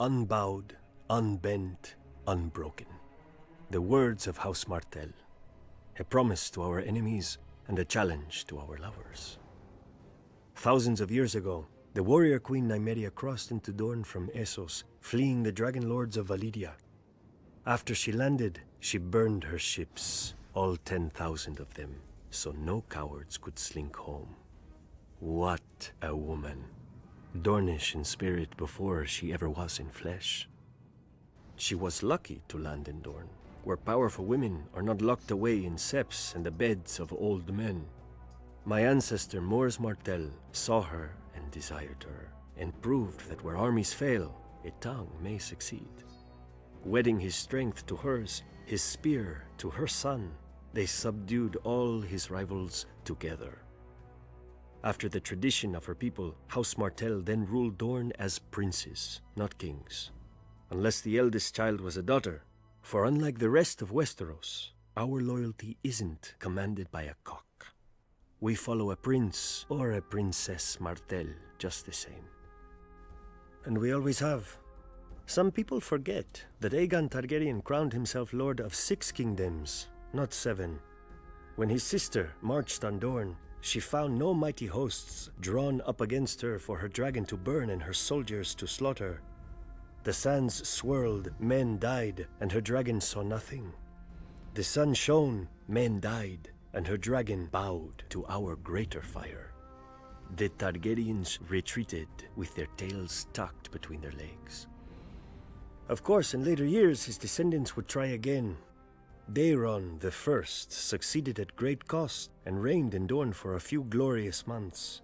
unbowed, unbent, unbroken. The words of House Martell, a promise to our enemies and a challenge to our lovers. Thousands of years ago, the warrior queen Nymeria crossed into Dorne from Essos, fleeing the dragon lords of Valyria. After she landed, she burned her ships, all 10,000 of them, so no cowards could slink home. What a woman. Dornish in spirit before she ever was in flesh. She was lucky to land in Dorne, where powerful women are not locked away in septs and the beds of old men. My ancestor Mors Martell saw her and desired her, and proved that where armies fail, a tongue may succeed. Wedding his strength to hers, his spear to her son, they subdued all his rivals together. After the tradition of her people, House Martell then ruled Dorne as princes, not kings. Unless the eldest child was a daughter, for unlike the rest of Westeros, our loyalty isn't commanded by a cock. We follow a prince or a princess Martell just the same. And we always have. Some people forget that Aegon Targaryen crowned himself lord of 6 kingdoms, not 7. When his sister marched on Dorne, she found no mighty hosts drawn up against her for her dragon to burn and her soldiers to slaughter. The sands swirled, men died, and her dragon saw nothing. The sun shone, men died, and her dragon bowed to our greater fire. The Targaryens retreated with their tails tucked between their legs. Of course, in later years, his descendants would try again. Daeron the First succeeded at great cost and reigned in Dorne for a few glorious months.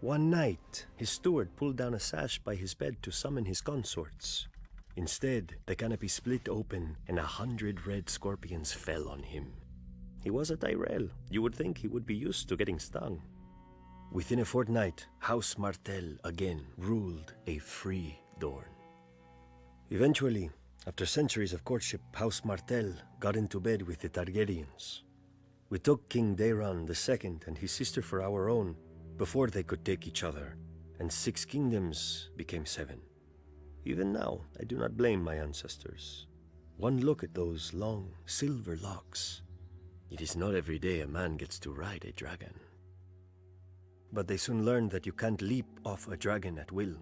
One night, his steward pulled down a sash by his bed to summon his consorts. Instead, the canopy split open and 100 red scorpions fell on him. He was a Tyrell. You would think he would be used to getting stung. Within a fortnight, House Martell again ruled a free Dorne. Eventually, after centuries of courtship, House Martell got into bed with the Targaryens. We took King Daeron II and his sister for our own before they could take each other, and 6 kingdoms became 7. Even now, I do not blame my ancestors. One look at those long, silver locks. It is not every day a man gets to ride a dragon. But they soon learned that you can't leap off a dragon at will.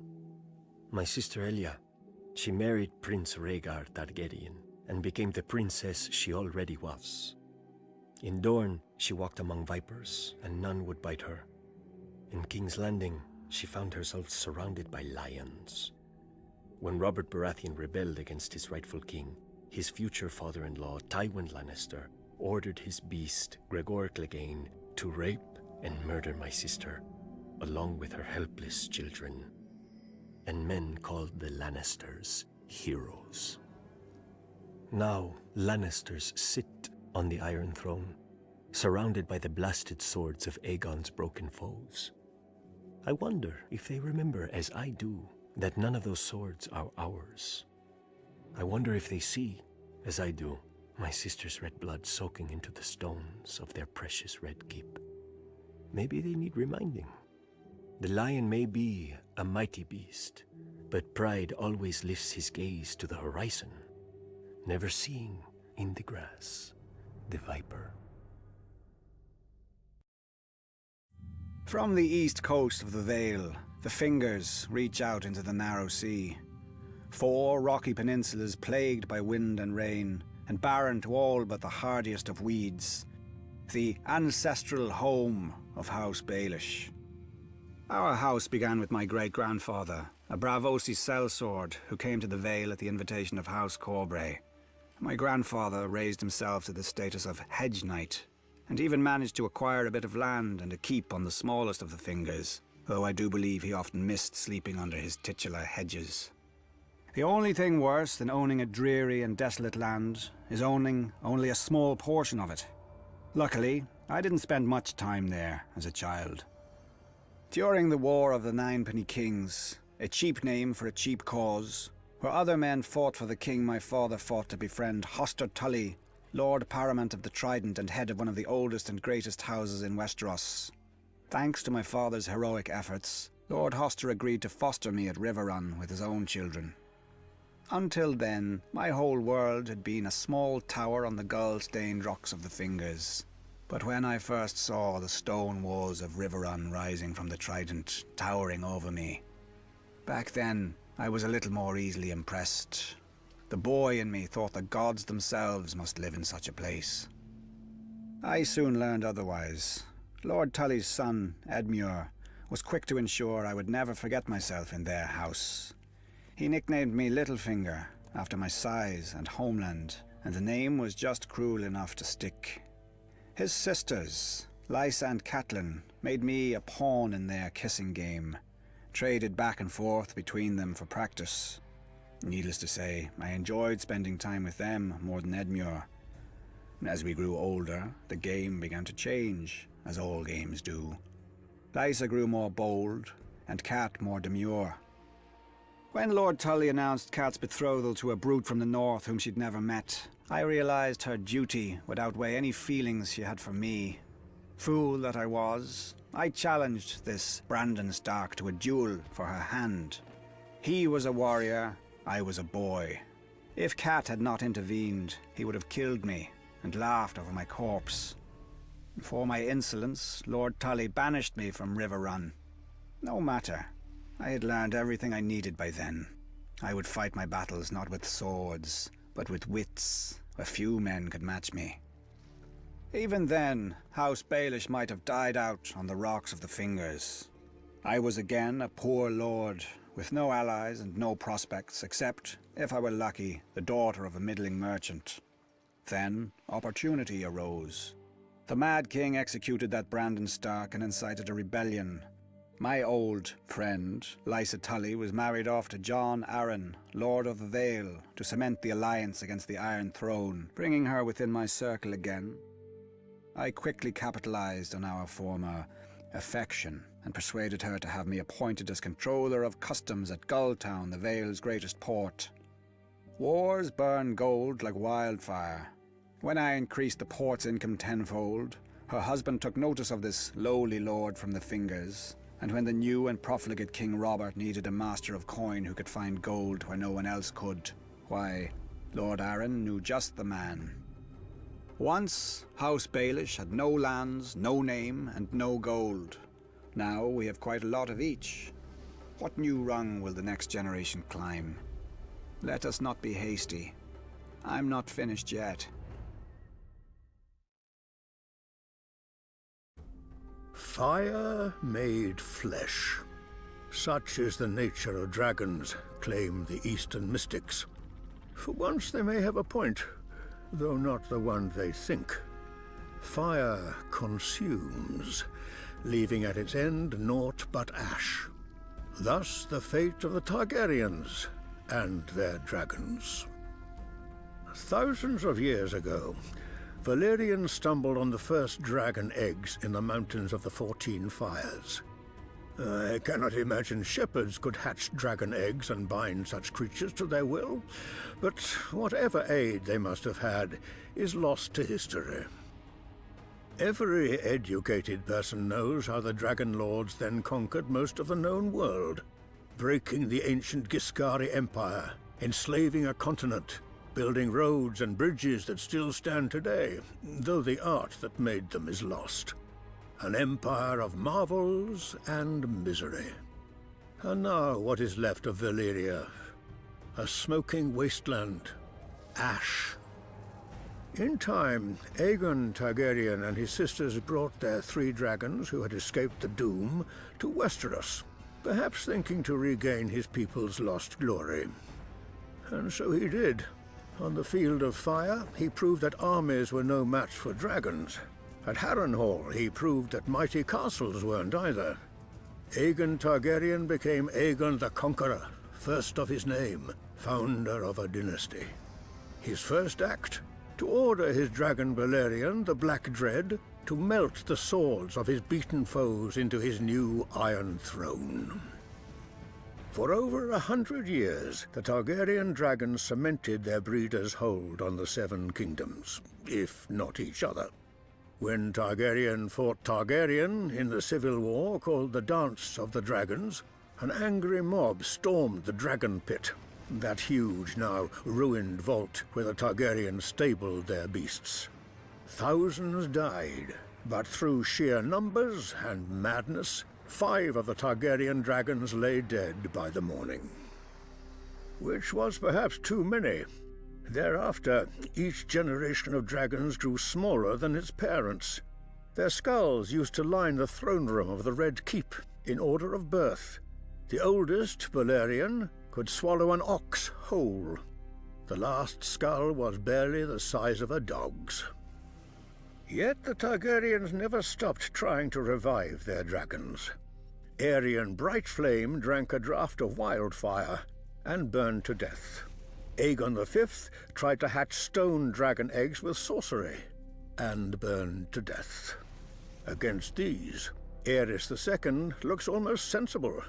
My sister Elia, she married Prince Rhaegar Targaryen and became the princess she already was. In Dorne, she walked among vipers, and none would bite her. In King's Landing, she found herself surrounded by lions. When Robert Baratheon rebelled against his rightful king, his future father-in-law, Tywin Lannister, ordered his beast, Gregor Clegane, to rape and murder my sister, along with her helpless children. And men called the Lannisters heroes. Now, Lannisters sit on the Iron Throne, surrounded by the blasted swords of Aegon's broken foes. I wonder if they remember, as I do, that none of those swords are ours. I wonder if they see, as I do, my sister's red blood soaking into the stones of their precious red keep. Maybe they need reminding. The lion may be a mighty beast, but pride always lifts his gaze to the horizon, never seeing in the grass the viper. From the east coast of the Vale, the fingers reach out into the narrow sea. 4 rocky peninsulas plagued by wind and rain, and barren to all but the hardiest of weeds. The ancestral home of House Baelish. Our house began with my great-grandfather, a Braavosi sellsword who came to the Vale at the invitation of House Corbray. My grandfather raised himself to the status of hedge knight, and even managed to acquire a bit of land and a keep on the smallest of the fingers, though I do believe he often missed sleeping under his titular hedges. The only thing worse than owning a dreary and desolate land is owning only a small portion of it. Luckily, I didn't spend much time there as a child. During the War of the Ninepenny Kings, a cheap name for a cheap cause, where other men fought for the king my father fought to befriend Hoster Tully, Lord Paramount of the Trident and head of one of the oldest and greatest houses in Westeros. Thanks to my father's heroic efforts, Lord Hoster agreed to foster me at Riverrun with his own children. Until then, my whole world had been a small tower on the gall-stained rocks of the Fingers. But when I first saw the stone walls of Riverrun rising from the Trident, towering over me, back then I was a little more easily impressed. The boy in me thought the gods themselves must live in such a place. I soon learned otherwise. Lord Tully's son, Edmure, was quick to ensure I would never forget myself in their house. He nicknamed me Littlefinger, after my size and homeland, and the name was just cruel enough to stick. His sisters, Lysa and Catelyn, made me a pawn in their kissing game, traded back and forth between them for practice. Needless to say, I enjoyed spending time with them more than Edmure. As we grew older, the game began to change, as all games do. Lysa grew more bold, and Cat more demure. When Lord Tully announced Cat's betrothal to a brute from the north whom she'd never met, I realized her duty would outweigh any feelings she had for me. Fool that I was, I challenged this Brandon Stark to a duel for her hand. He was a warrior, I was a boy. If Cat had not intervened, he would have killed me and laughed over my corpse. For my insolence, Lord Tully banished me from Riverrun. No matter. I had learned everything I needed by then. I would fight my battles not with swords, but with wits, where few men could match me. Even then, House Baelish might have died out on the rocks of the Fingers. I was again a poor lord, with no allies and no prospects, except, if I were lucky, the daughter of a middling merchant. Then, opportunity arose. The Mad King executed that Brandon Stark and incited a rebellion. My old friend, Lysa Tully, was married off to Jon Arryn, Lord of the Vale, to cement the alliance against the Iron Throne, bringing her within my circle again. I quickly capitalized on our former affection and persuaded her to have me appointed as controller of customs at Gulltown, the Vale's greatest port. Wars burn gold like wildfire. When I increased the port's income tenfold, her husband took notice of this lowly lord from the Fingers, and when the new and profligate King Robert needed a master of coin who could find gold where no one else could, why, Lord Arryn knew just the man. Once, House Baelish had no lands, no name, and no gold. Now we have quite a lot of each. What new rung will the next generation climb? Let us not be hasty. I'm not finished yet. Fire made flesh. Such is the nature of dragons, claim the Eastern mystics. For once they may have a point, though not the one they think. Fire consumes, leaving at its end naught but ash. Thus the fate of the Targaryens and their dragons. Thousands of years ago, Valyrian stumbled on the first dragon eggs in the mountains of the 14 Fires. I cannot imagine shepherds could hatch dragon eggs and bind such creatures to their will, but whatever aid they must have had is lost to history. Every educated person knows how the Dragon Lords then conquered most of the known world, breaking the ancient Giscari Empire, enslaving a continent, building roads and bridges that still stand today, though the art that made them is lost. An empire of marvels and misery. And now what is left of Valyria? A smoking wasteland. Ash. In time, Aegon Targaryen and his sisters brought their 3 dragons who had escaped the doom to Westeros, perhaps thinking to regain his people's lost glory. And so he did. On the field of fire, he proved that armies were no match for dragons. At Harrenhal, he proved that mighty castles weren't either. Aegon Targaryen became Aegon the Conqueror, first of his name, founder of a dynasty. His first act? To order his dragon Balerion, the Black Dread, to melt the swords of his beaten foes into his new Iron Throne. For over 100 years, the Targaryen dragons cemented their breeders' hold on the 7 kingdoms, if not each other. When Targaryen fought Targaryen in the civil war called the Dance of the Dragons, an angry mob stormed the dragon pit, that huge, now ruined vault where the Targaryens stabled their beasts. Thousands died, but through sheer numbers and madness, 5 of the Targaryen dragons lay dead by the morning. Which was perhaps too many. Thereafter, each generation of dragons grew smaller than its parents. Their skulls used to line the throne room of the Red Keep in order of birth. The oldest, Valyrian, could swallow an ox whole. The last skull was barely the size of a dog's. Yet the Targaryens never stopped trying to revive their dragons. Aerion Brightflame drank a draught of wildfire and burned to death. Aegon V tried to hatch stone dragon eggs with sorcery and burned to death. Against these, Aerys II looks almost sensible.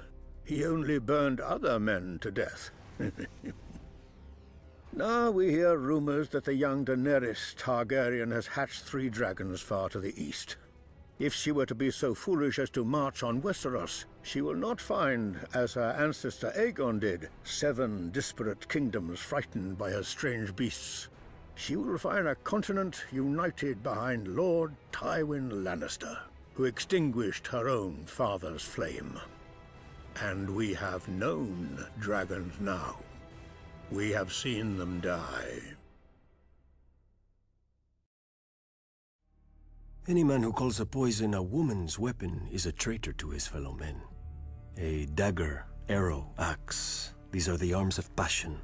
He only burned other men to death. Now we hear rumors that the young Daenerys Targaryen has hatched 3 dragons far to the east. If she were to be so foolish as to march on Westeros, she will not find, as her ancestor Aegon did, 7 disparate kingdoms frightened by her strange beasts. She will find a continent united behind Lord Tywin Lannister, who extinguished her own father's flame. And we have known dragons now. We have seen them die. Any man who calls a poison a woman's weapon is a traitor to his fellow men. A dagger, arrow, axe, these are the arms of passion.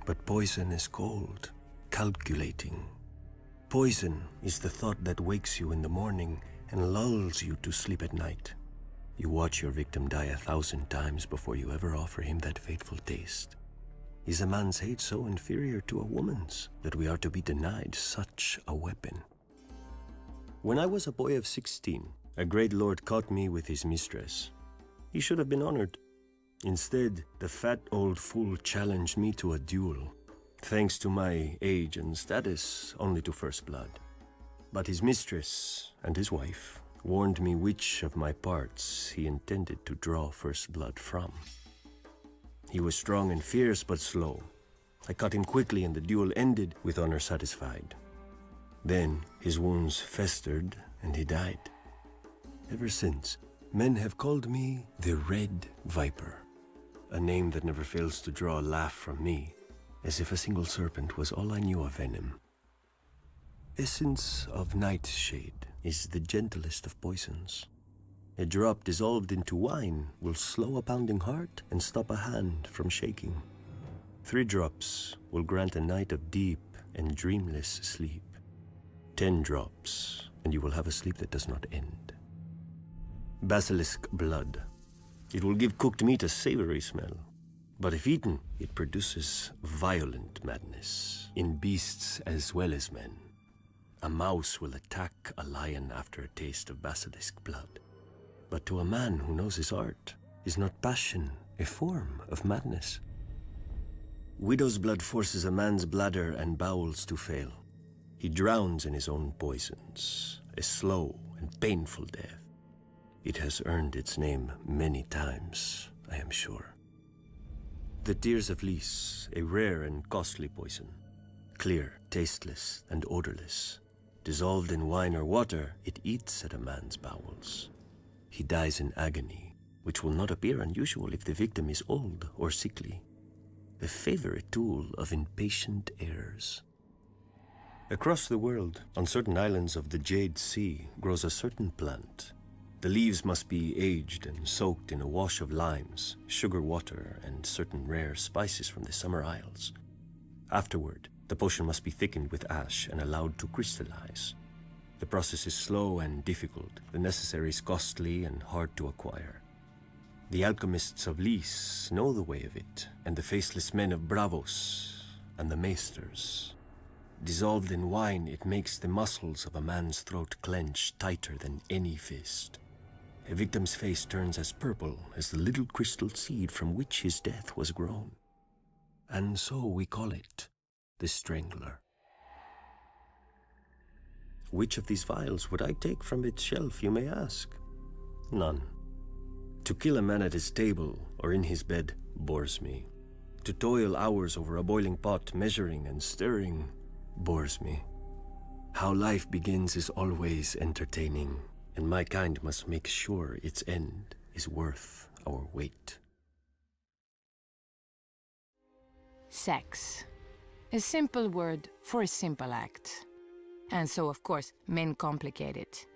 But poison is cold, calculating. Poison is the thought that wakes you in the morning and lulls you to sleep at night. You watch your victim die 1,000 times before you ever offer him that fateful taste. Is a man's hate so inferior to a woman's that we are to be denied such a weapon? When I was a boy of 16, a great lord caught me with his mistress. He should have been honored. Instead, the fat old fool challenged me to a duel, thanks to my age and status, only to first blood. But his mistress and his wife warned me which of my parts he intended to draw first blood from. He was strong and fierce, but slow. I caught him quickly, and the duel ended with honor satisfied. Then his wounds festered, and he died. Ever since, men have called me the Red Viper, a name that never fails to draw a laugh from me, as if a single serpent was all I knew of venom. Essence of nightshade is the gentlest of poisons. A drop dissolved into wine will slow a pounding heart and stop a hand from shaking. 3 drops will grant a night of deep and dreamless sleep. 10 drops, and you will have a sleep that does not end. Basilisk blood. It will give cooked meat a savory smell, but if eaten, it produces violent madness, in beasts as well as men. A mouse will attack a lion after a taste of basilisk blood. But to a man who knows his art, is not passion a form of madness? Widow's blood forces a man's bladder and bowels to fail. He drowns in his own poisons, a slow and painful death. It has earned its name many times, I am sure. The tears of Lys, a rare and costly poison. Clear, tasteless, and odorless. Dissolved in wine or water, it eats at a man's bowels. He dies in agony, which will not appear unusual if the victim is old or sickly. A favorite tool of impatient heirs. Across the world, on certain islands of the Jade Sea, grows a certain plant. The leaves must be aged and soaked in a wash of limes, sugar water, and certain rare spices from the Summer Isles. Afterward, the potion must be thickened with ash and allowed to crystallize. The process is slow and difficult, the necessaries costly and hard to acquire. The alchemists of Lys know the way of it, and the faceless men of Braavos and the Maesters. Dissolved in wine, it makes the muscles of a man's throat clench tighter than any fist. A victim's face turns as purple as the little crystal seed from which his death was grown. And so we call it the Strangler. Which of these vials would I take from its shelf, you may ask? None. To kill a man at his table or in his bed bores me. To toil hours over a boiling pot, measuring and stirring, bores me. How life begins is always entertaining, and my kind must make sure its end is worth our wait. Sex. A simple word for a simple act. And so, of course, men complicate it.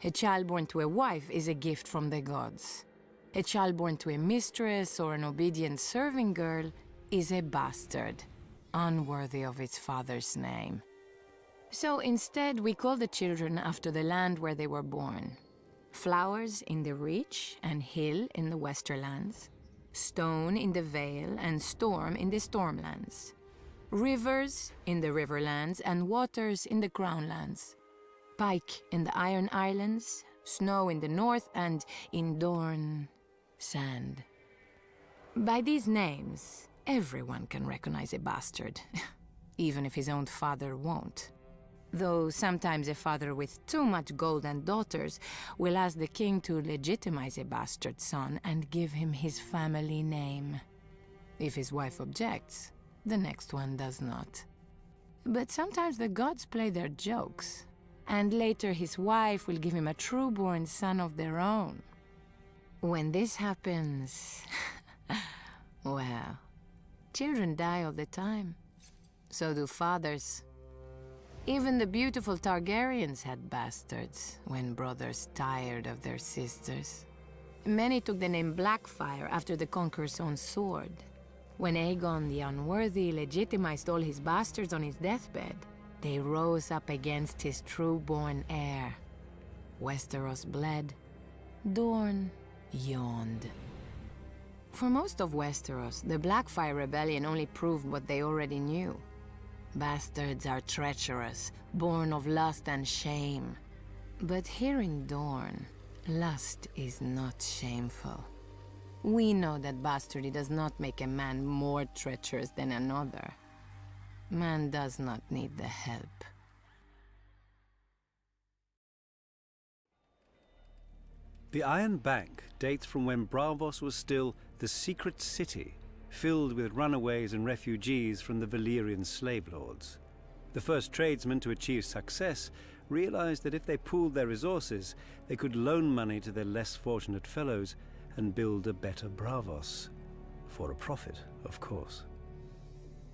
A child born to a wife is a gift from the gods. A child born to a mistress or an obedient serving girl is a bastard, unworthy of its father's name. So instead, we call the children after the land where they were born. Flowers in the Reach and Hill in the Westerlands, Stone in the Vale and Storm in the Stormlands, rivers in the Riverlands and waters in the Crownlands, Pike in the Iron Islands, Snow in the north, and in Dorne, sand. By these names, everyone can recognize a bastard, even if his own father won't. Though sometimes a father with too much gold and daughters will ask the king to legitimize a bastard son and give him his family name. If his wife objects, the next one does not. But sometimes the gods play their jokes, and later his wife will give him a true-born son of their own. When this happens, well, children die all the time. So do fathers. Even the beautiful Targaryens had bastards when brothers tired of their sisters. Many took the name Blackfyre after the Conqueror's own sword. When Aegon the Unworthy legitimized all his bastards on his deathbed, they rose up against his true-born heir. Westeros bled. Dorne yawned. For most of Westeros, the Blackfyre Rebellion only proved what they already knew. Bastards are treacherous, born of lust and shame. But here in Dorne, lust is not shameful. We know that bastardy does not make a man more treacherous than another. Man does not need the help. The Iron Bank dates from when Braavos was still the secret city, filled with runaways and refugees from the Valyrian slave lords. The first tradesmen to achieve success realized that if they pooled their resources, they could loan money to their less fortunate fellows and build a better Braavos. For a profit, of course.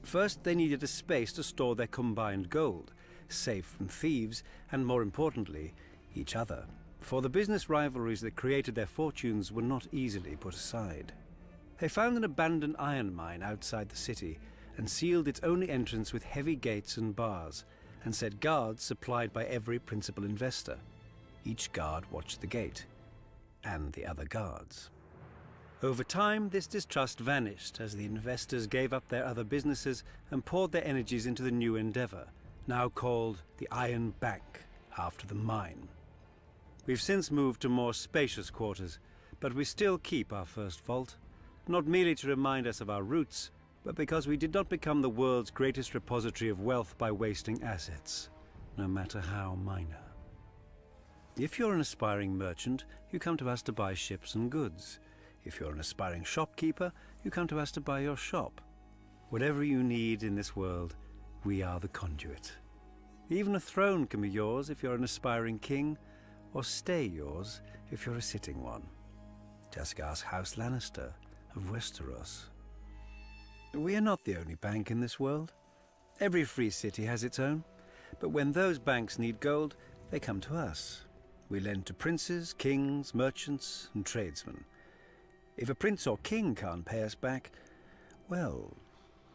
First, they needed a space to store their combined gold, safe from thieves, and more importantly, each other. For the business rivalries that created their fortunes were not easily put aside. They found an abandoned iron mine outside the city and sealed its only entrance with heavy gates and bars, and set guards supplied by every principal investor. Each guard watched the gate, and the other guards. Over time, this distrust vanished as the investors gave up their other businesses and poured their energies into the new endeavor, now called the Iron Bank, after the mine. We've since moved to more spacious quarters, but we still keep our first vault, not merely to remind us of our roots, but because we did not become the world's greatest repository of wealth by wasting assets, no matter how minor. If you're an aspiring merchant, you come to us to buy ships and goods. If you're an aspiring shopkeeper, you come to us to buy your shop. Whatever you need in this world, we are the conduit. Even a throne can be yours if you're an aspiring king, or stay yours if you're a sitting one. Just ask House Lannister of Westeros. We are not the only bank in this world. Every free city has its own, but when those banks need gold, they come to us. We lend to princes, kings, merchants, and tradesmen. If a prince or king can't pay us back, well,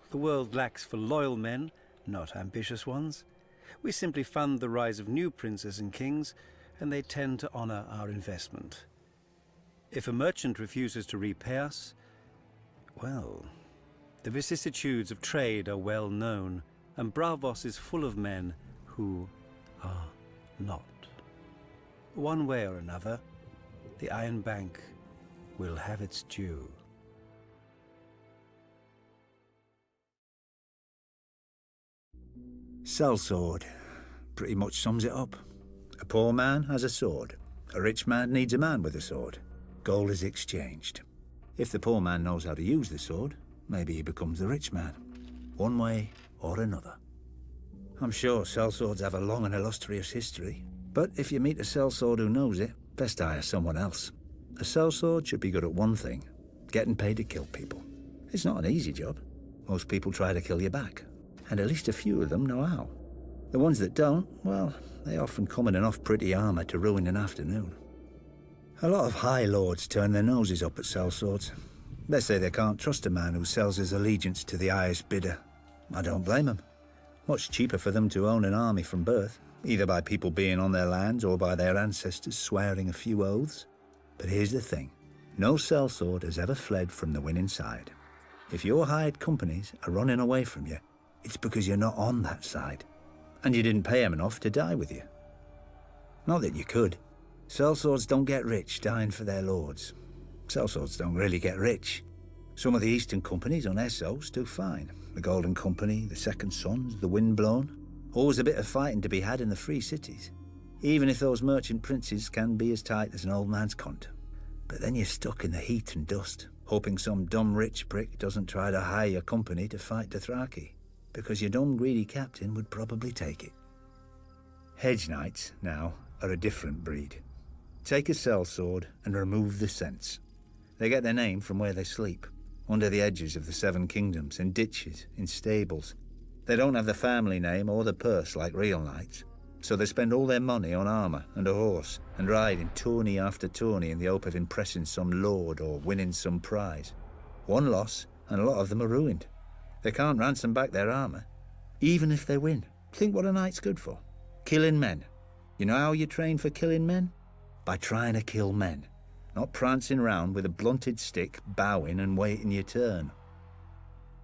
the world lacks for loyal men, not ambitious ones. We simply fund the rise of new princes and kings, and they tend to honor our investment. If a merchant refuses to repay us, well, the vicissitudes of trade are well known, and Braavos is full of men who are not. One way or another, the Iron Bank will have its due. Sellsword pretty much sums it up. A poor man has a sword. A rich man needs a man with a sword. Gold is exchanged. If the poor man knows how to use the sword, maybe he becomes the rich man. One way or another. I'm sure sellswords have a long and illustrious history, but if you meet a sellsword who knows it, best hire someone else. A sellsword should be good at one thing, getting paid to kill people. It's not an easy job. Most people try to kill you back, and at least a few of them know how. The ones that don't, well, they often come in enough pretty armour to ruin an afternoon. A lot of high lords turn their noses up at sellswords. They say they can't trust a man who sells his allegiance to the highest bidder. I don't blame them. Much cheaper for them to own an army from birth, either by people being on their lands or by their ancestors swearing a few oaths. But here's the thing. No sellsword has ever fled from the winning side. If your hired companies are running away from you, it's because you're not on that side. And you didn't pay them enough to die with you. Not that you could. Sellswords don't get rich dying for their lords. Sellswords don't really get rich. Some of the Eastern companies on Essos do fine. The Golden Company, the Second Sons, the Windblown. Always a bit of fighting to be had in the free cities. Even if those merchant princes can be as tight as an old man's cunt. But then you're stuck in the heat and dust, hoping some dumb rich prick doesn't try to hire your company to fight Dothraki, because your dumb greedy captain would probably take it. Hedge knights, now, are a different breed. Take a sellsword and remove the sense. They get their name from where they sleep, under the edges of the Seven Kingdoms, in ditches, in stables. They don't have the family name or the purse like real knights, so they spend all their money on armour and a horse, and ride in tourney after tourney in the hope of impressing some lord or winning some prize. One loss, and a lot of them are ruined. They can't ransom back their armour, even if they win. Think what a knight's good for. Killing men. You know how you train for killing men? By trying to kill men. Not prancing round with a blunted stick, bowing and waiting your turn.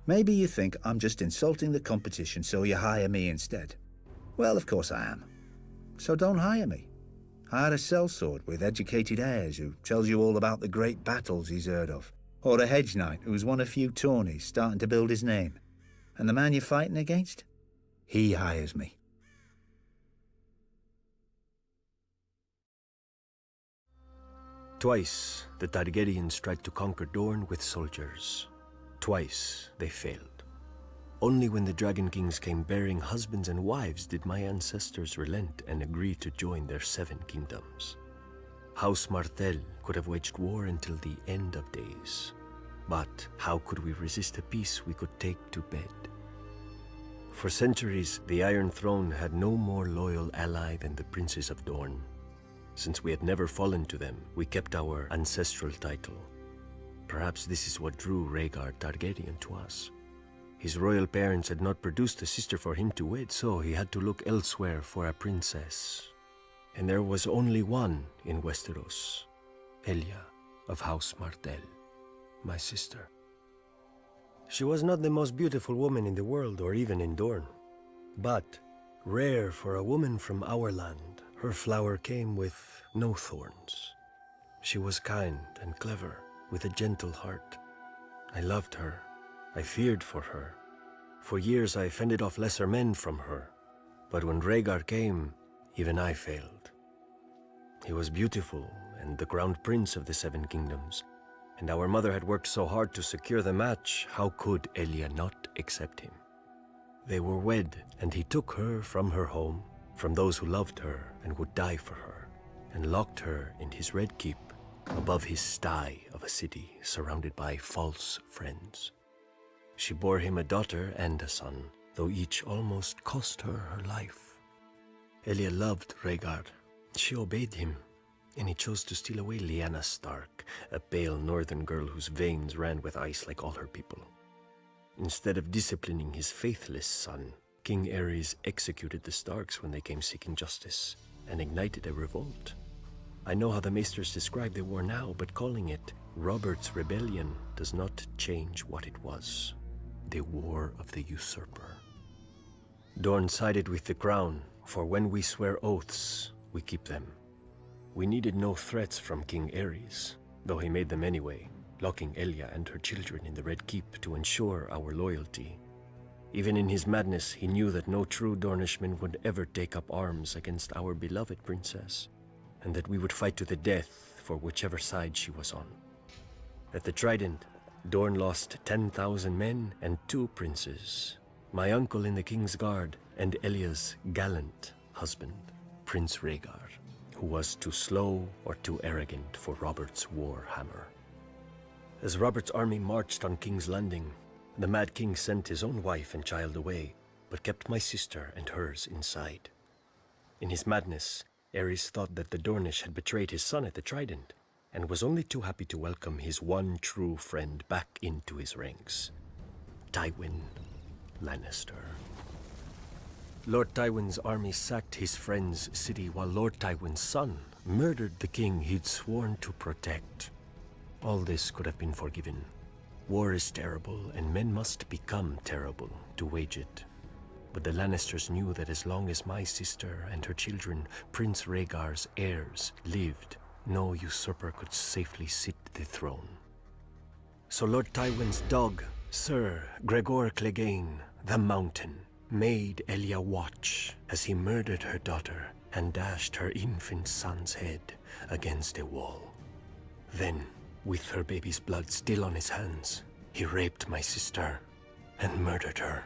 Maybe you think I'm just insulting the competition so you hire me instead. Well, of course I am. So don't hire me. Hire a sellsword with educated heirs who tells you all about the great battles he's heard of. Or a hedge knight who's won a few tourneys starting to build his name. And the man you're fighting against? He hires me. Twice the Targaryens tried to conquer Dorne with soldiers. Twice they failed. Only when the Dragon Kings came bearing husbands and wives did my ancestors relent and agree to join their 7 kingdoms. House Martell could have waged war until the end of days. But how could we resist a peace we could take to bed? For centuries, the Iron Throne had no more loyal ally than the princes of Dorne. Since we had never fallen to them, we kept our ancestral title. Perhaps this is what drew Rhaegar Targaryen to us. His royal parents had not produced a sister for him to wed, so he had to look elsewhere for a princess. And there was only one in Westeros, Elia of House Martell, my sister. She was not the most beautiful woman in the world or even in Dorne, but rare for a woman from our land. Her flower came with no thorns. She was kind and clever, with a gentle heart. I loved her. I feared for her. For years I fended off lesser men from her. But when Rhaegar came, even I failed. He was beautiful and the crowned prince of the 7 kingdoms. And our mother had worked so hard to secure the match, how could Elia not accept him? They were wed, and he took her from her home, from those who loved her and would die for her, and locked her in his red keep above his sty of a city surrounded by false friends. She bore him a daughter and a son, though each almost cost her her life. Elia loved Rhaegar. She obeyed him, and he chose to steal away Lyanna Stark, a pale northern girl whose veins ran with ice like all her people. Instead of disciplining his faithless son, King Aerys executed the Starks when they came seeking justice, and ignited a revolt. I know how the Maesters describe the war now, but calling it Robert's Rebellion does not change what it was. The War of the Usurper. Dorne sided with the Crown, for when we swear oaths, we keep them. We needed no threats from King Aerys, though he made them anyway, locking Elia and her children in the Red Keep to ensure our loyalty. Even in his madness, he knew that no true Dornishman would ever take up arms against our beloved princess, and that we would fight to the death for whichever side she was on. At the Trident, Dorne lost 10,000 men and 2 princes. My uncle in the Kingsguard and Elia's gallant husband, Prince Rhaegar, who was too slow or too arrogant for Robert's war hammer. As Robert's army marched on King's Landing, the Mad King sent his own wife and child away, but kept my sister and hers inside. In his madness, Aerys thought that the Dornish had betrayed his son at the Trident, and was only too happy to welcome his one true friend back into his ranks, Tywin Lannister. Lord Tywin's army sacked his friend's city while Lord Tywin's son murdered the king he'd sworn to protect. All this could have been forgiven. War is terrible, and men must become terrible to wage it. But the Lannisters knew that as long as my sister and her children, Prince Rhaegar's heirs, lived, no usurper could safely sit the throne. So Lord Tywin's dog, Sir Gregor Clegane, the Mountain, made Elia watch as he murdered her daughter and dashed her infant son's head against a wall. Then, with her baby's blood still on his hands, he raped my sister and murdered her.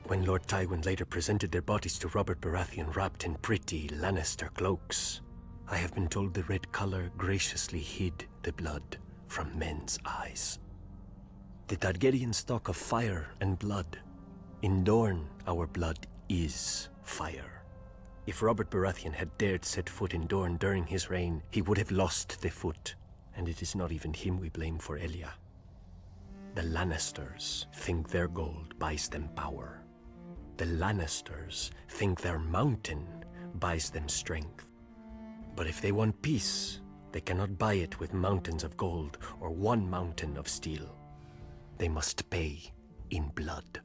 When Lord Tywin later presented their bodies to Robert Baratheon wrapped in pretty Lannister cloaks, I have been told the red color graciously hid the blood from men's eyes. The Targaryen stock of fire and blood. In Dorne, our blood is fire. If Robert Baratheon had dared set foot in Dorne during his reign, he would have lost the foot, and it is not even him we blame for Elia. The Lannisters think their gold buys them power. The Lannisters think their mountain buys them strength. But if they want peace, they cannot buy it with mountains of gold or one mountain of steel. They must pay in blood.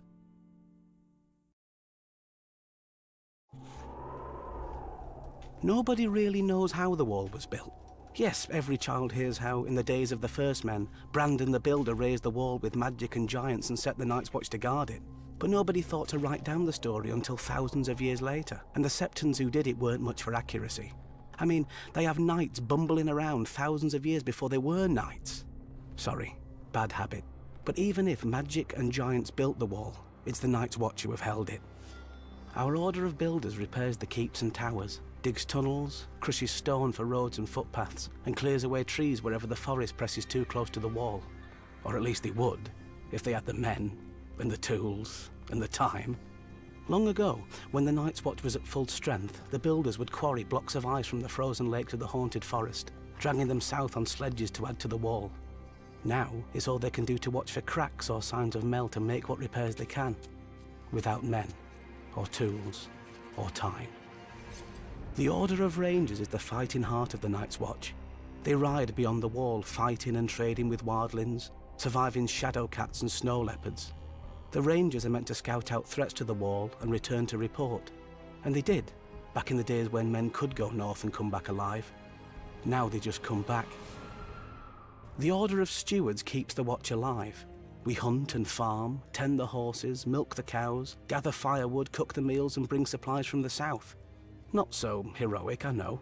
Nobody really knows how the wall was built. Yes, every child hears how, in the days of the first men, Brandon the Builder raised the wall with magic and giants and set the Night's Watch to guard it. But nobody thought to write down the story until thousands of years later, and the Septons who did it weren't much for accuracy. I mean, they have knights bumbling around thousands of years before they were knights. Sorry, bad habit. But even if magic and giants built the wall, it's the Night's Watch who have held it. Our order of builders repairs the keeps and towers, digs tunnels, crushes stone for roads and footpaths, and clears away trees wherever the forest presses too close to the wall. Or at least they would, if they had the men, and the tools, and the time. Long ago, when the Night's Watch was at full strength, the builders would quarry blocks of ice from the frozen lake to the haunted forest, dragging them south on sledges to add to the wall. Now, it's all they can do to watch for cracks or signs of melt and make what repairs they can, without men, or tools, or time. The Order of Rangers is the fighting heart of the Night's Watch. They ride beyond the wall, fighting and trading with wildlings, surviving shadow cats and snow leopards. The Rangers are meant to scout out threats to the wall and return to report. And they did, back in the days when men could go north and come back alive. Now they just come back. The Order of Stewards keeps the Watch alive. We hunt and farm, tend the horses, milk the cows, gather firewood, cook the meals and bring supplies from the south. Not so heroic, I know,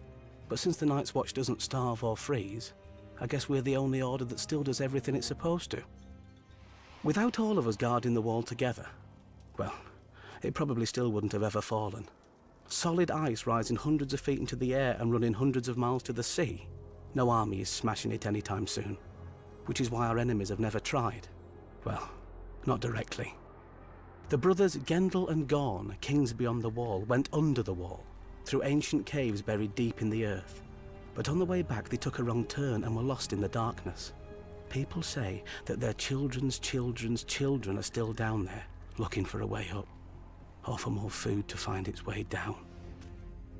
but since the Night's Watch doesn't starve or freeze, I guess we're the only order that still does everything it's supposed to. Without all of us guarding the wall together, well, it probably still wouldn't have ever fallen. Solid ice rising hundreds of feet into the air and running hundreds of miles to the sea, no army is smashing it anytime soon, which is why our enemies have never tried. Well, not directly. The brothers Gendel and Gorn, kings beyond the wall, went under the wall, through ancient caves buried deep in the earth. But on the way back they took a wrong turn and were lost in the darkness. People say that their children's children's children are still down there, looking for a way up, or for more food to find its way down.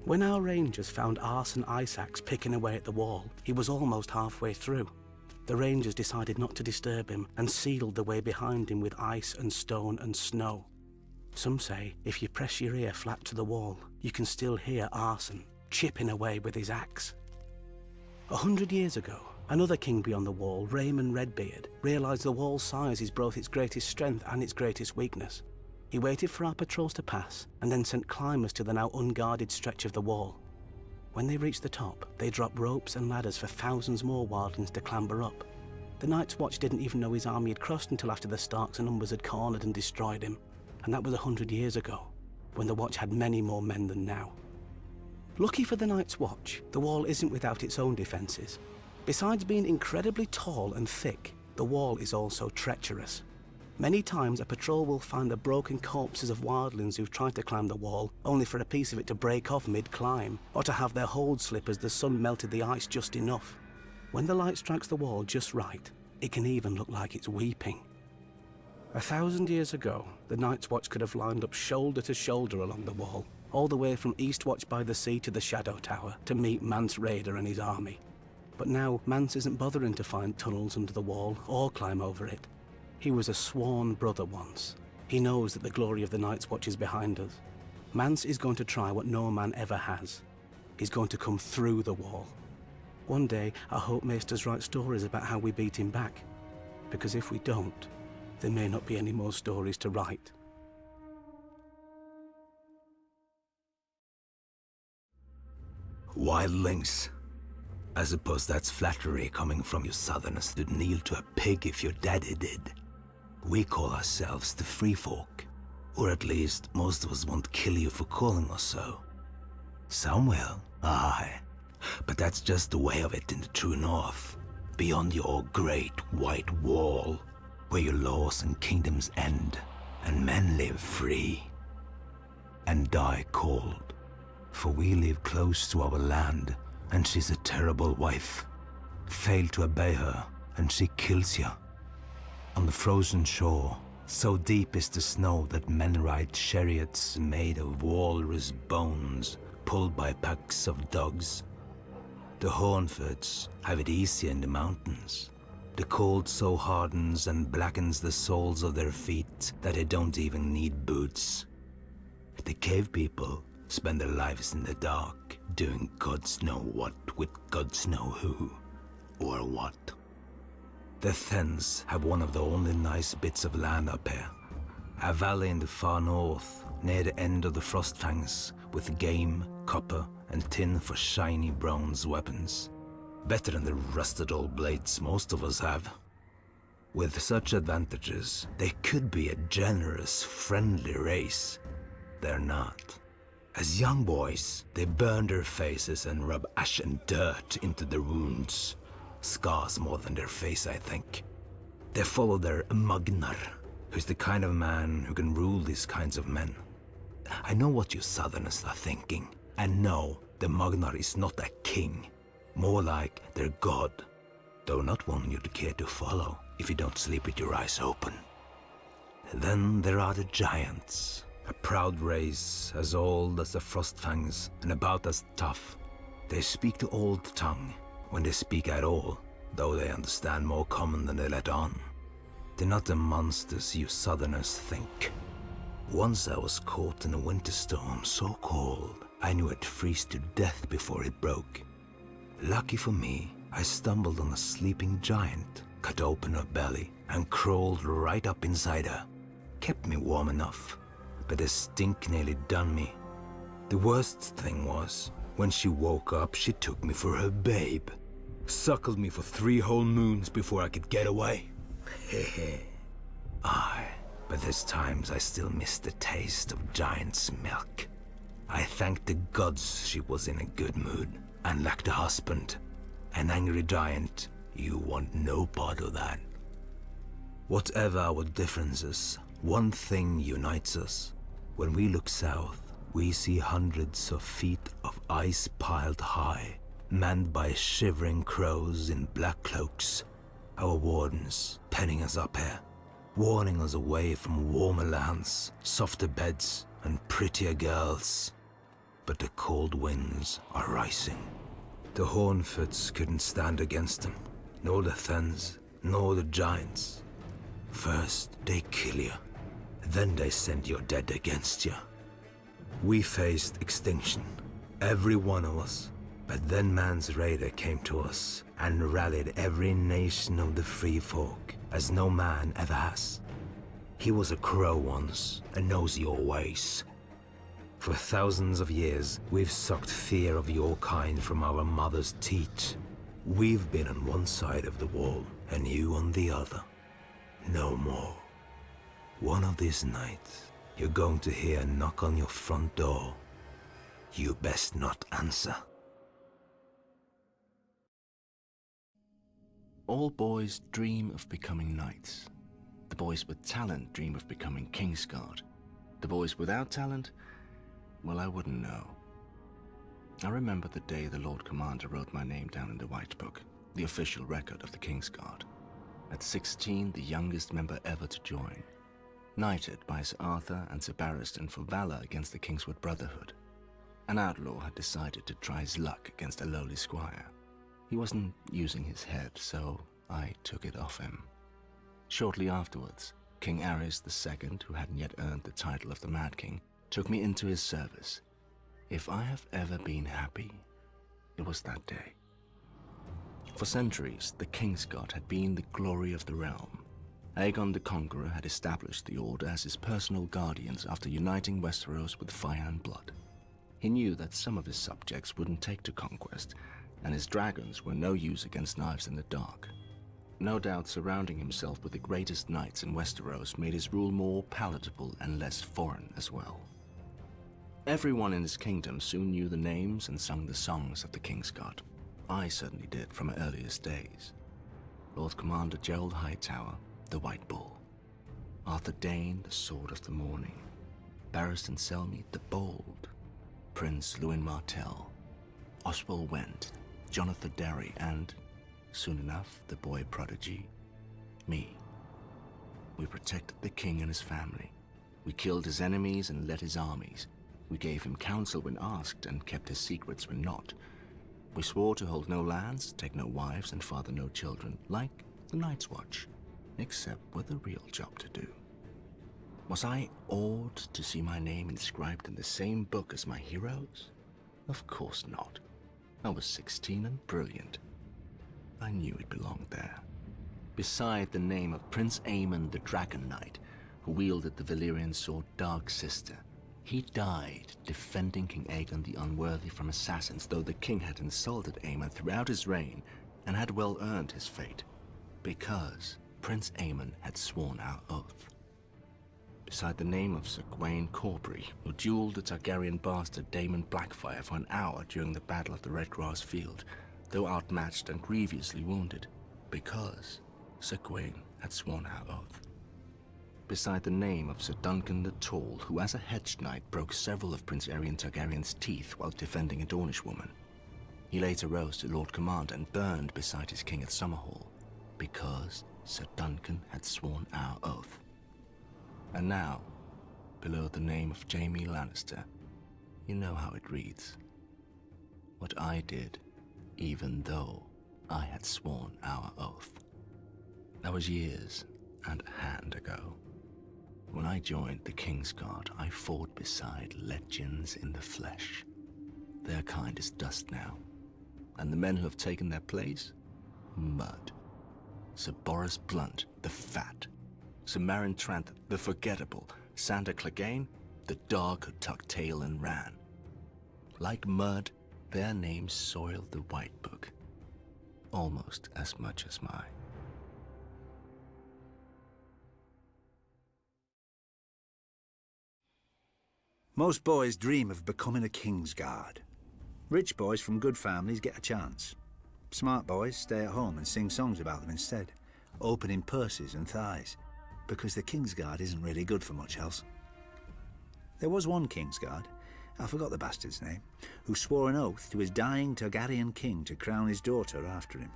When our rangers found Arson Isaacs picking away at the wall, he was almost halfway through. The rangers decided not to disturb him and sealed the way behind him with ice and stone and snow. Some say if you press your ear flat to the wall, you can still hear Arson chipping away with his axe. 100 years ago, another king beyond the wall, Raymond Redbeard, realised the wall's size is both its greatest strength and its greatest weakness. He waited for our patrols to pass and then sent climbers to the now unguarded stretch of the wall. When they reached the top, they dropped ropes and ladders for thousands more wildlings to clamber up. The Night's Watch didn't even know his army had crossed until after the Starks and Umbers had cornered and destroyed him. And that was 100 years ago, when the Watch had many more men than now. Lucky for the Night's Watch, the wall isn't without its own defences. Besides being incredibly tall and thick, the wall is also treacherous. Many times a patrol will find the broken corpses of wildlings who've tried to climb the wall, only for a piece of it to break off mid-climb, or to have their hold slip as the sun melted the ice just enough. When the light strikes the wall just right, it can even look like it's weeping. 1,000 years ago, the Night's Watch could have lined up shoulder to shoulder along the wall, all the way from Eastwatch by the Sea to the Shadow Tower, to meet Mance Rayder and his army. But now, Mance isn't bothering to find tunnels under the wall or climb over it. He was a sworn brother once. He knows that the glory of the Night's Watch is behind us. Mance is going to try what no man ever has. He's going to come through the wall. One day, I hope Maester's write stories about how we beat him back. Because if we don't, there may not be any more stories to write. Wildlings. I suppose that's flattery coming from you southerners who'd kneel to a pig if your daddy did. We call ourselves the Free Folk. Or at least, most of us won't kill you for calling us so. Samwell, aye. But that's just the way of it in the true north. Beyond your great white wall, where your laws and kingdoms end, and men live free. And die cold. For we live close to our land, and she's a terrible wife. Fail to obey her, and she kills you. On the frozen shore, so deep is the snow that men ride chariots made of walrus bones, pulled by packs of dogs. The Hornfoots have it easier in the mountains. The cold so hardens and blackens the soles of their feet that they don't even need boots. The cave people spend their lives in the dark, doing God's know what with God's know who, or what. The Thens have one of the only nice bits of land up here. A valley in the far north, near the end of the Frostfangs, with game, copper, and tin for shiny bronze weapons. Better than the rusted old blades most of us have. With such advantages, they could be a generous, friendly race. They're not. As young boys, they burn their faces and rub ash and dirt into their wounds. Scars more than their face, I think. They follow their Magnar, who's the kind of man who can rule these kinds of men. I know what you southerners are thinking. And no, the Magnar is not a king. More like their god. Though not one you'd care to follow if you don't sleep with your eyes open. Then there are the giants. A proud race, as old as the Frostfangs, and about as tough. They speak the old tongue, when they speak at all, though they understand more common than they let on. They're not the monsters you southerners think. Once I was caught in a winter storm so cold, I knew I'd freeze to death before it broke. Lucky for me, I stumbled on a sleeping giant, cut open her belly, and crawled right up inside her. Kept me warm enough, but the stink nearly done me. The worst thing was, when she woke up, she took me for her babe. Suckled me for 3 whole moons before I could get away. Hehe. Aye, but there's times I still miss the taste of giant's milk. I thank the gods she was in a good mood, and lacked a husband. An angry giant, you want no part of that. Whatever our differences, one thing unites us. When we look south, we see hundreds of feet of ice piled high, manned by shivering crows in black cloaks. Our wardens penning us up here, warning us away from warmer lands, softer beds, and prettier girls. But the cold winds are rising. The Hornfoots couldn't stand against them, nor the Thens, nor the giants. First, they kill you, then they send your dead against you. We faced extinction, every one of us. But then Mance Rayder came to us and rallied every nation of the free folk, as no man ever has. He was a crow once and knows your ways. For thousands of years, we've sucked fear of your kind from our mother's teat. We've been on one side of the wall, and you on the other. No more. One of these nights, you're going to hear a knock on your front door. You best not answer. All boys dream of becoming knights. The boys with talent dream of becoming Kingsguard. The boys without talent, well, I wouldn't know. I remember the day the Lord Commander wrote my name down in the White Book, the official record of the Kingsguard. At 16, the youngest member ever to join. Knighted by Sir Arthur and Sir Barristan for valor against the Kingswood Brotherhood. An outlaw had decided to try his luck against a lowly squire. He wasn't using his head, so I took it off him. Shortly afterwards, King Aerys II, who hadn't yet earned the title of the Mad King, took me into his service. If I have ever been happy, it was that day. For centuries, the Kingsguard had been the glory of the realm. Aegon the Conqueror had established the Order as his personal guardians after uniting Westeros with fire and blood. He knew that some of his subjects wouldn't take to conquest, and his dragons were no use against knives in the dark. No doubt surrounding himself with the greatest knights in Westeros made his rule more palatable and less foreign as well. Everyone in his kingdom soon knew the names and sung the songs of the Kingsguard. I certainly did from my earliest days. Lord Commander Gerald Hightower, the White Bull. Arthur Dane, the Sword of the Morning. Barristan Selmy, the Bold. Prince Lewin Martell. Oswell Went, Jonathan Derry, and, soon enough, the boy prodigy, me. We protected the king and his family. We killed his enemies and led his armies. We gave him counsel when asked and kept his secrets when not. We swore to hold no lands, take no wives, and father no children, like the Night's Watch, except with a real job to do. Was I awed to see my name inscribed in the same book as my heroes? Of course not. I was 16 and brilliant. I knew it belonged there. Beside the name of Prince Aemon the Dragon Knight, who wielded the Valyrian sword Dark Sister. He died defending King Aegon the Unworthy from assassins, though the king had insulted Aemon throughout his reign and had well earned his fate, because Prince Aemon had sworn our oath. Beside the name of Sir Gawain Corbury, who dueled the Targaryen bastard Daemon Blackfyre for an hour during the Battle of the Redgrass Field, though outmatched and grievously wounded, because Sir Gawain had sworn our oath. Beside the name of Sir Duncan the Tall, who as a Hedge Knight broke several of Prince Aerion Targaryen's teeth while defending a Dornish woman. He later rose to Lord Commander and burned beside his king at Summerhall, because Sir Duncan had sworn our oath. And now, below the name of Jaime Lannister, you know how it reads. What I did, even though I had sworn our oath. That was years and a hand ago. When I joined the Kingsguard, I fought beside legends in the flesh. Their kind is dust now. And the men who have taken their place? Mud. Sir Boris Blunt, the Fat. Sir Marin Trant, the Forgettable. Sandor Clegane, the dog who tucked tail and ran. Like mud, their names soiled the White Book. Almost as much as mine. Most boys dream of becoming a Kingsguard. Rich boys from good families get a chance. Smart boys stay at home and sing songs about them instead, opening purses and thighs, because the Kingsguard isn't really good for much else. There was one Kingsguard, I forgot the bastard's name, who swore an oath to his dying Targaryen king to crown his daughter after him.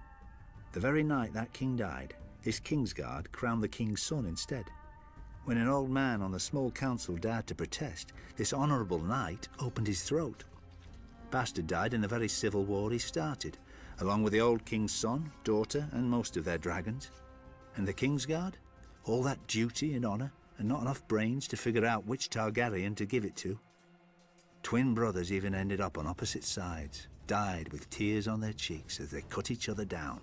The very night that king died, this Kingsguard crowned the king's son instead. When an old man on the small council dared to protest, this honourable knight opened his throat. Bastard died in the very civil war he started, along with the old king's son, daughter, and most of their dragons. And the Kingsguard? All that duty and honour, and not enough brains to figure out which Targaryen to give it to. Twin brothers even ended up on opposite sides, died with tears on their cheeks as they cut each other down.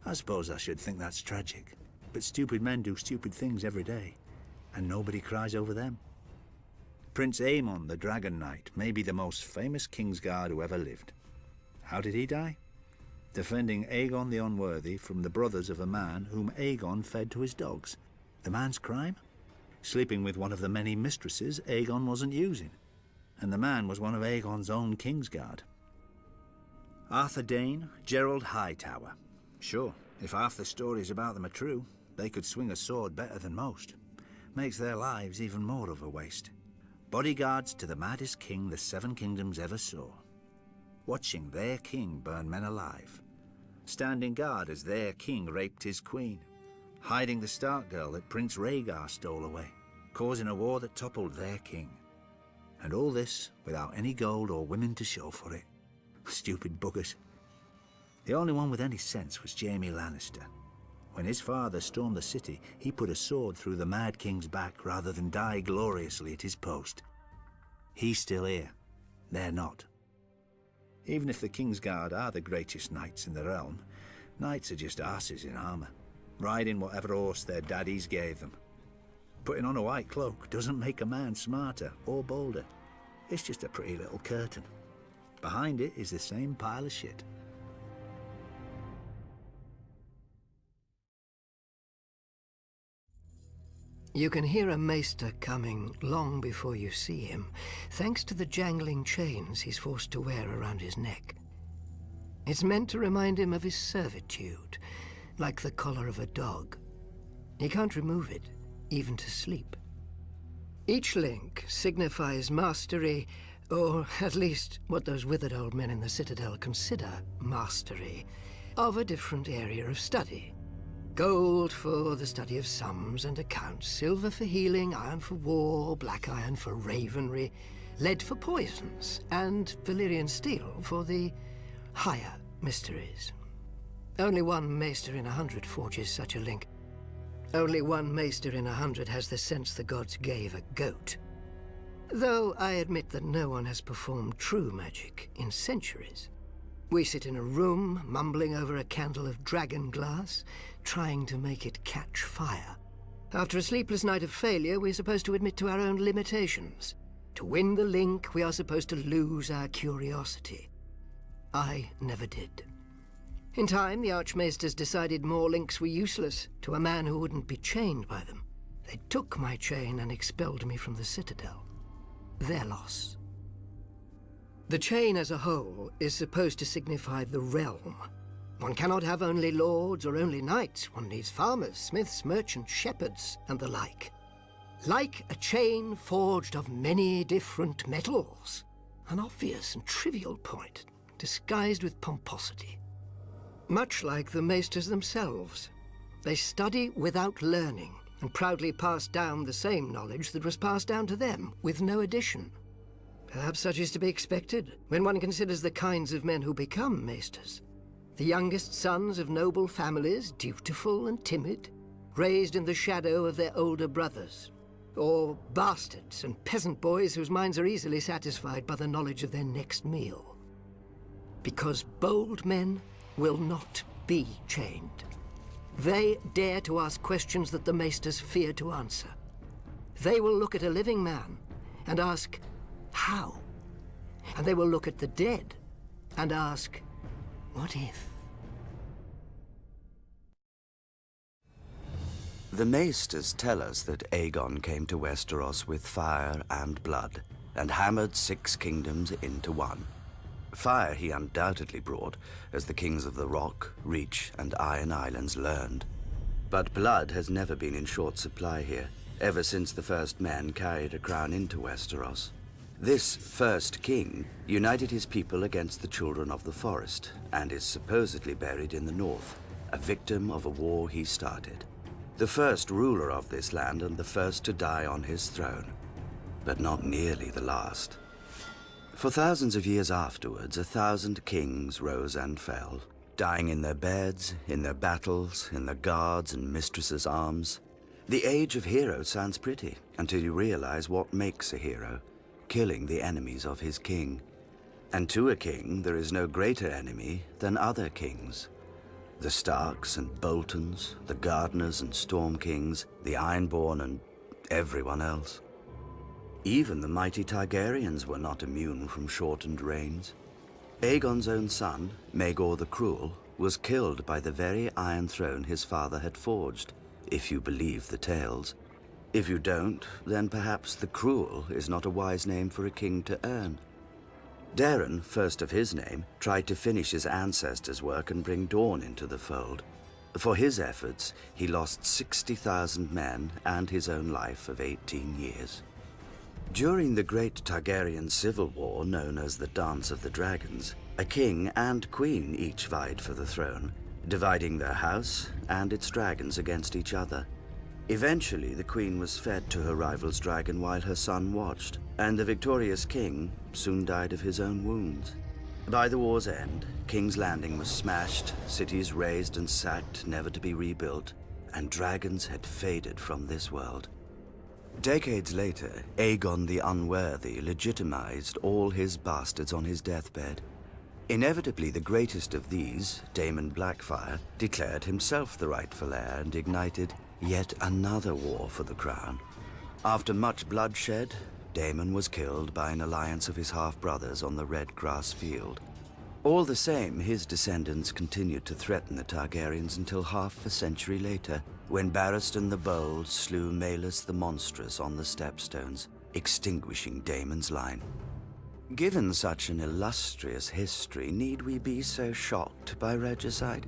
I suppose I should think that's tragic, but stupid men do stupid things every day, and nobody cries over them. Prince Aemon, the Dragon Knight, may be the most famous Kingsguard who ever lived. How did he die? defending Aegon the Unworthy from the brothers of a man whom Aegon fed to his dogs. The man's crime? Sleeping with one of the many mistresses Aegon wasn't using. And the man was one of Aegon's own Kingsguard. Arthur Dane, Gerald Hightower. Sure, if half the stories about them are true, they could swing a sword better than most. Makes their lives even more of a waste. Bodyguards to the maddest king the Seven Kingdoms ever saw. Watching their king burn men alive. Standing guard as their king raped his queen. Hiding the Stark girl that Prince Rhaegar stole away. Causing a war that toppled their king. And all this without any gold or women to show for it. Stupid buggers. The only one with any sense was Jaime Lannister. When his father stormed the city, he put a sword through the Mad King's back rather than die gloriously at his post. He's still here. They're not. Even if the Kingsguard are the greatest knights in the realm, knights are just asses in armour, riding whatever horse their daddies gave them. Putting on a white cloak doesn't make a man smarter or bolder. It's just a pretty little curtain. Behind it is the same pile of shit. You can hear a Maester coming long before you see him, thanks to the jangling chains he's forced to wear around his neck. It's meant to remind him of his servitude, like the collar of a dog. He can't remove it, even to sleep. Each link signifies mastery, or at least what those withered old men in the Citadel consider mastery, of a different area of study. Gold for the study of sums and accounts, silver for healing, iron for war, black iron for ravenry, lead for poisons, and Valyrian steel for the higher mysteries. Only one Maester in 100 forges such a link. Only one Maester in 100 has the sense the gods gave a goat. Though I admit that no one has performed true magic in centuries. We sit in a room, mumbling over a candle of dragon glass, trying to make it catch fire. After a sleepless night of failure, we're supposed to admit to our own limitations. To win the link, we are supposed to lose our curiosity. I never did. In time, the Archmaesters decided more links were useless to a man who wouldn't be chained by them. They took my chain and expelled me from the Citadel. Their loss. The chain as a whole is supposed to signify the realm. One cannot have only lords or only knights. One needs farmers, smiths, merchants, shepherds, and the like. Like a chain forged of many different metals. An obvious and trivial point, disguised with pomposity. Much like the Maesters themselves. They study without learning, and proudly pass down the same knowledge that was passed down to them, with no addition. Perhaps such is to be expected, when one considers the kinds of men who become Maesters. The youngest sons of noble families, dutiful and timid, raised in the shadow of their older brothers. Or bastards and peasant boys whose minds are easily satisfied by the knowledge of their next meal. Because bold men will not be chained. They dare to ask questions that the Maesters fear to answer. They will look at a living man and ask, how? And they will look at the dead and ask, what if? The Maesters tell us that Aegon came to Westeros with fire and blood, and hammered 6 kingdoms into one. Fire he undoubtedly brought, as the kings of the Rock, Reach, and Iron Islands learned. But blood has never been in short supply here, ever since the first men carried a crown into Westeros. This first king united his people against the Children of the Forest, and is supposedly buried in the north, a victim of a war he started. The first ruler of this land and the first to die on his throne, but not nearly the last. For thousands of years afterwards, 1,000 kings rose and fell, dying in their beds, in their battles, in their guards' and mistresses' arms. The age of heroes sounds pretty, until you realize what makes a hero, killing the enemies of his king. And to a king, there is no greater enemy than other kings. The Starks and Boltons, the Gardeners and Storm Kings, the Ironborn and everyone else. Even the mighty Targaryens were not immune from shortened reigns. Aegon's own son, Maegor the Cruel, was killed by the very Iron Throne his father had forged, if you believe the tales. If you don't, then perhaps the Cruel is not a wise name for a king to earn. Daeron, first of his name, tried to finish his ancestors' work and bring Dawn into the fold. For his efforts, he lost 60,000 men and his own life of 18 years. During the Great Targaryen Civil War, known as the Dance of the Dragons, a king and queen each vied for the throne, dividing their house and its dragons against each other. Eventually, the queen was fed to her rival's dragon while her son watched, and the victorious king soon died of his own wounds. By the war's end, King's Landing was smashed, cities razed and sacked, never to be rebuilt, and dragons had faded from this world. Decades later, Aegon the Unworthy legitimized all his bastards on his deathbed. Inevitably, the greatest of these, Daemon Blackfyre, declared himself the rightful heir and ignited yet another war for the crown. After much bloodshed, Daemon was killed by an alliance of his half-brothers on the Red Grass Field. All the same, his descendants continued to threaten the Targaryens until half a century later, when Barristan the Bold slew Maelys the Monstrous on the Stepstones, extinguishing Daemon's line. Given such an illustrious history, need we be so shocked by regicide?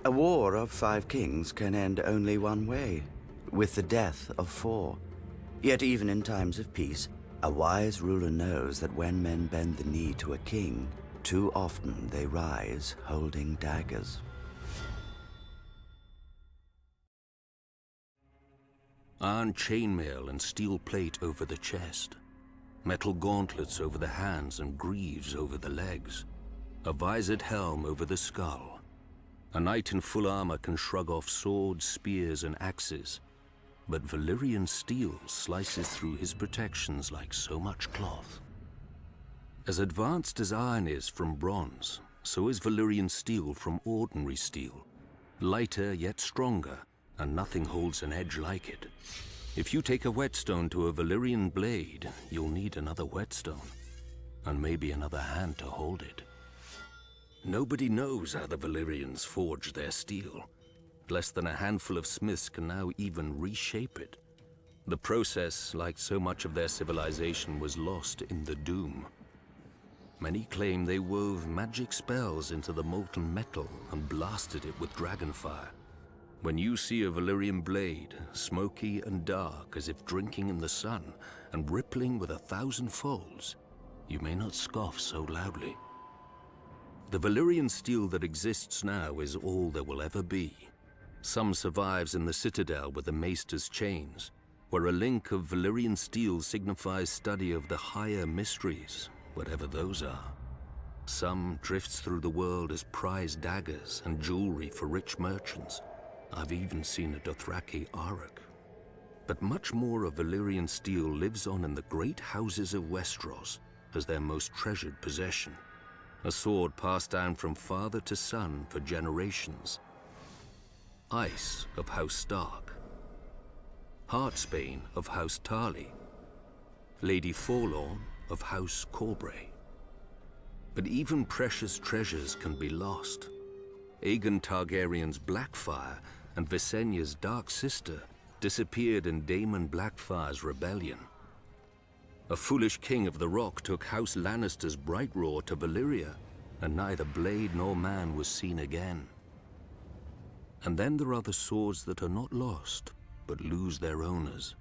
A war of 5 kings can end only one way, with the death of 4. Yet even in times of peace, a wise ruler knows that when men bend the knee to a king, too often they rise holding daggers. Iron chainmail and steel plate over the chest, metal gauntlets over the hands and greaves over the legs, a visored helm over the skull. A knight in full armor can shrug off swords, spears, and axes, but Valyrian steel slices through his protections like so much cloth. As advanced as iron is from bronze, so is Valyrian steel from ordinary steel. Lighter yet stronger, and nothing holds an edge like it. If you take a whetstone to a Valyrian blade, you'll need another whetstone, and maybe another hand to hold it. Nobody knows how the Valyrians forge their steel. Less than a handful of smiths can now even reshape it. The process, like so much of their civilization, was lost in the Doom. Many claim they wove magic spells into the molten metal and blasted it with dragonfire. When you see a Valyrian blade, smoky and dark as if drinking in the sun, and rippling with 1,000 folds, you may not scoff so loudly. The Valyrian steel that exists now is all there will ever be. Some survives in the citadel with the Maester's chains, where a link of Valyrian steel signifies study of the higher mysteries, whatever those are. Some drifts through the world as prize daggers and jewelry for rich merchants. I've even seen a Dothraki Arak. But much more of Valyrian steel lives on in the great houses of Westeros as their most treasured possession. A sword passed down from father to son for generations. Ice of House Stark. Heartsbane of House Tarly. Lady Forlorn of House Corbray. But even precious treasures can be lost. Aegon Targaryen's Blackfyre and Visenya's dark sister disappeared in Daemon Blackfyre's rebellion. A foolish king of the Rock took House Lannister's Bright Roar to Valyria, and neither blade nor man was seen again. And then there are the swords that are not lost, but lose their owners.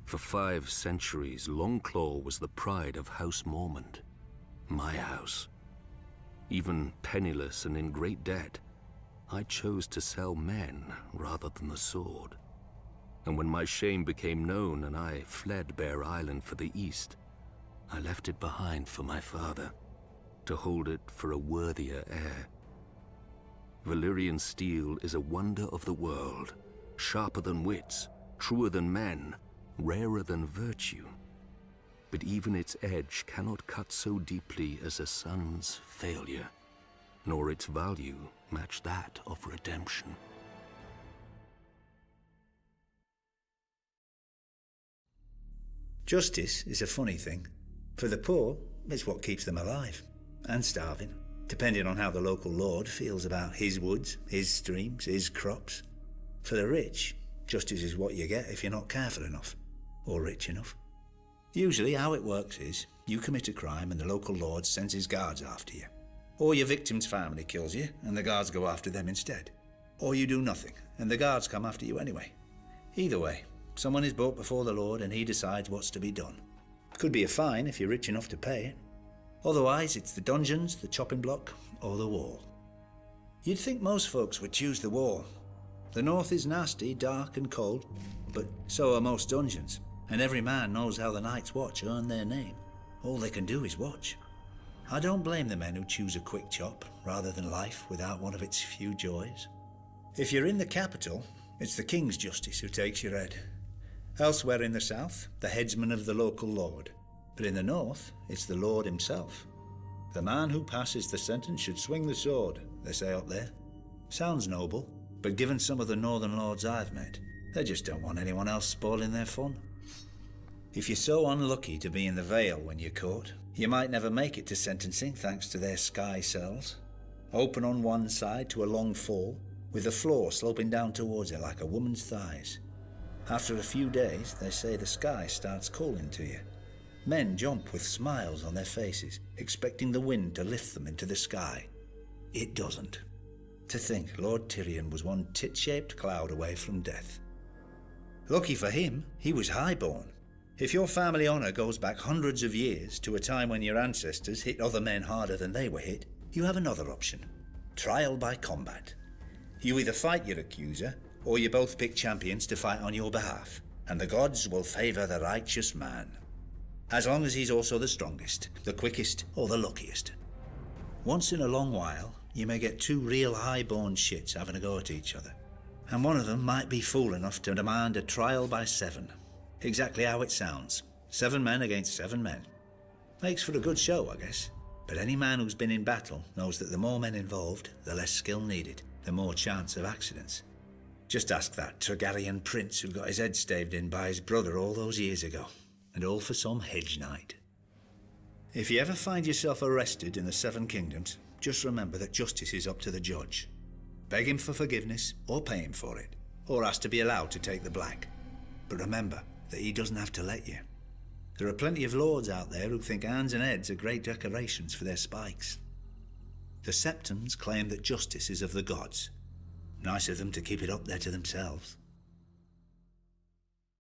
For 5 centuries, Longclaw was the pride of House Mormont, my house. Even penniless and in great debt, I chose to sell men rather than the sword. And when my shame became known and I fled Bear Island for the east, I left it behind for my father, to hold it for a worthier heir. Valyrian steel is a wonder of the world, sharper than wits, truer than men, rarer than virtue. But even its edge cannot cut so deeply as a son's failure, nor its value match that of redemption. Justice is a funny thing. For the poor, it's what keeps them alive. And starving. depending on how the local lord feels about his woods, his streams, his crops. For the rich, justice is what you get if you're not careful enough, or rich enough. Usually how it works is, you commit a crime and the local lord sends his guards after you. Or your victim's family kills you and the guards go after them instead. Or you do nothing and the guards come after you anyway. Either way, someone is brought before the lord and he decides what's to be done. Could be a fine if you're rich enough to pay it. Otherwise, it's the dungeons, the chopping block, or the wall. You'd think most folks would choose the wall. The north is nasty, dark and cold, but so are most dungeons, and every man knows how the Night's Watch earn their name. All they can do is watch. I don't blame the men who choose a quick chop, rather than life without one of its few joys. If you're in the capital, it's the King's Justice who takes your head. Elsewhere in the south, the headsman of the local lord. But in the north, it's the lord himself. The man who passes the sentence should swing the sword, they say up there. Sounds noble, but given some of the northern lords I've met, they just don't want anyone else spoiling their fun. If you're so unlucky to be in the Vale when you're caught, you might never make it to sentencing thanks to their sky cells. Open on one side to a long fall, with the floor sloping down towards it like a woman's thighs. After a few days, they say the sky starts calling to you. Men jump with smiles on their faces, expecting the wind to lift them into the sky. It doesn't. To think Lord Tyrion was one tit-shaped cloud away from death. Lucky for him, he was highborn. If your family honour goes back hundreds of years to a time when your ancestors hit other men harder than they were hit, you have another option. Trial by combat. You either fight your accuser, or you both pick champions to fight on your behalf, and the gods will favour the righteous man. As long as he's also the strongest, the quickest, or the luckiest. Once in a long while, you may get two real high-born shits having a go at each other. And one of them might be fool enough to demand a trial by 7. Exactly how it sounds. 7 men against 7 men. Makes for a good show, I guess. But any man who's been in battle knows that the more men involved, the less skill needed, the more chance of accidents. Just ask that Targaryen prince who got his head staved in by his brother all those years ago. And all for some hedge knight. If you ever find yourself arrested in the 7 Kingdoms, just remember that justice is up to the judge. Beg him for forgiveness, or pay him for it, or ask to be allowed to take the black. But remember that he doesn't have to let you. There are plenty of lords out there who think arms and heads are great decorations for their spikes. The Septons claim that justice is of the gods. Nice of them to keep it up there to themselves.